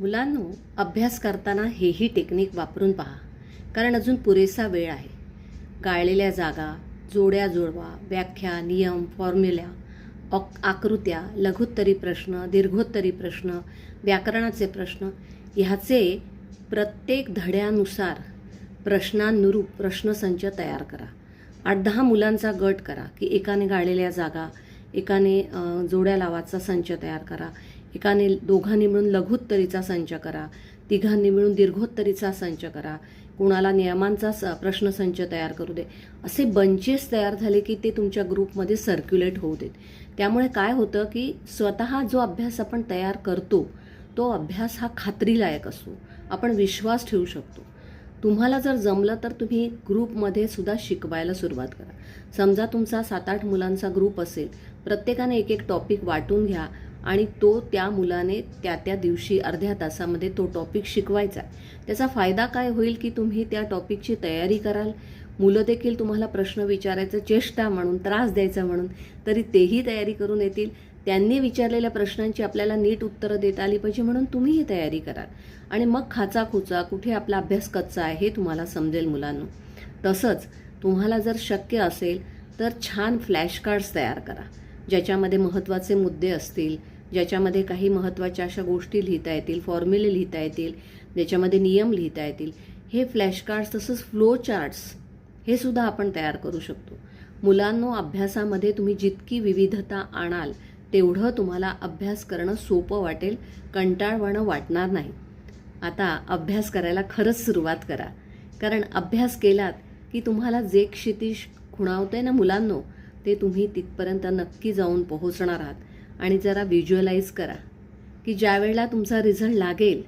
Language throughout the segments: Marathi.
मुलांनो, अभ्यास करताना हेही टेक्निक वापरून पहा, कारण अजून पुरेसा वेळ आहे. गाळलेल्या जागा, जोड्या जुळवा, व्याख्या, नियम, फॉर्म्युला, आकृत्या, लघुत्तरी प्रश्न, दीर्घोत्तरी प्रश्न, व्याकरणाचे प्रश्न ह्याचे प्रत्येक धड्यानुसार प्रश्नानुरूप प्रश्नसंच तयार करा. 8-10 मुलांचा गट करा की एकाने गाळलेल्या जागा, एकाने जोड्या लावाचा संच तयार करा, एकाने दोघांनी मिळून लघुत्तरीचा संच करा, तिघांनी मिळून दीर्घोत्तरीचा संच करा, कुणाला नियमांचा प्रश्नसंच तयार करू दे. असे बंचेस तयार झाले की ते तुमच्या ग्रुपमध्ये सर्क्युलेट होऊ देत. त्यामुळे काय होतं की स्वतः जो अभ्यास आपण तयार करतो तो अभ्यास हा खात्रीलायक असतो, आपण विश्वास ठेवू शकतो. तुम्हाला जर जमलं तर तुम्ही ग्रुपमध्ये सुद्धा शिकवायला सुरुवात करा. समजा तुमचा 7-8 मुलांचा ग्रुप असेल, प्रत्येकाने एक टॉपिक वाटून घ्या आणि तो त्या मुलाने त्या दिवशी अर्ध्या तासामध्ये तो टॉपिक शिकवायचा. त्याचा फायदा काय होईल की तुम्ही त्या टॉपिकची तयारी कराल, मुलं देखील तुम्हाला प्रश्न विचारायचं चेष्टा म्हणून, त्रास द्यायचा म्हणून तरी तेही तयारी करून येतील. त्यांनी विचारलेल्या प्रश्नांची आपल्याला नीट उत्तरं देता आली पाहिजे म्हणून तुम्हीही तयारी कराल आणि मग खाचाखुचा कुठे आपला अभ्यास कच्चा आहे हे तुम्हाला समजेल मुलांनो. तसंच तुम्हाला जर शक्य असेल तर छान फ्लॅश कार्ड्स तयार करा, ज्याच्यामध्ये महत्त्वाचे मुद्दे असतील, ज्याच्यामध्ये काही महत्त्वाच्या अशा गोष्टी लिहिता येतील, फॉर्म्युले लिहिता येतील, ज्याच्यामध्ये नियम लिहिता येतील. हे फ्लॅश कार्ड्स तसंच फ्लो चार्ट्स हे सुद्धा आपण तयार करू शकतो. मुलांनो, अभ्यासामध्ये तुम्ही जितकी विविधता आणाल तेवढं तुम्हाला अभ्यास करणं सोपं वाटेल, कंटाळवाणं वाटणार नाही. आता अभ्यास करायला खरंच सुरुवात करा, कारण अभ्यास केलात की तुम्हाला जे क्षितिज खुणावतंय ना मुलांनो, ते तुम्ही तिथपर्यंत नक्की जाऊन पोहोचणार आहात. आणि जरा व्हिज्युअलाइज करा की ज्या वेळेला तुमचा रिझल्ट लागेल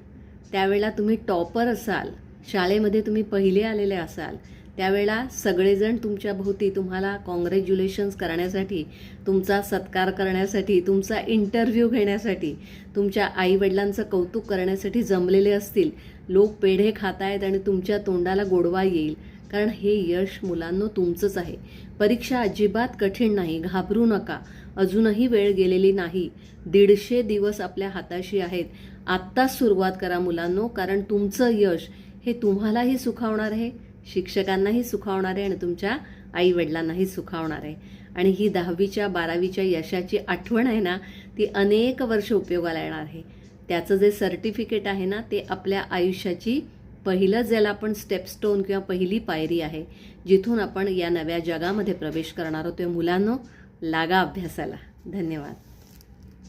त्यावेळेला तुम्ही टॉपर असाल, शाळेमध्ये तुम्ही पहिले आलेले असाल, त्यावेळेला सगळेजण तुमच्या भोवती तुम्हाला कॉंग्रॅच्युलेशन्स करण्यासाठी, तुमचा सत्कार करण्यासाठी, तुमचा इंटरव्ह्यू घेण्यासाठी, तुमच्या आईवडिलांचं कौतुक करण्यासाठी जमलेले असतील. लोक पेढे खात आहेत आणि तुमच्या तोंडाला गोडवा येईल, कारण हे यश मुलांनो तुमचंच आहे. परीक्षा अजिबात कठीण नाही, घाबरू नका. अजूनही वेळ गेलेली नाही. 150 दिवस आपल्या हाताशी आहेत. आत्ताच सुरुवात करा मुलांनो, कारण तुमचं यश हे तुम्हालाही सुखावणार आहे, शिक्षकांनाही सुखावणार आहे आणि तुमच्या आईवडिलांनाही सुखावणार आहे. आणि ही 10वीच्या 12वीच्या यशाची आठवण आहे ना, ती अनेक वर्ष उपयोगाला येणार आहे. त्याचं जे सर्टिफिकेट आहे ना, ते आपल्या आयुष्याची पहिलं ज्याला आपण स्टेपस्टोन किंवा पहिली पायरी आहे, जिथून आपण या नव्या जगामध्ये प्रवेश करणार आहोत. मुलांनो, लागा अभ्यासाला. धन्यवाद.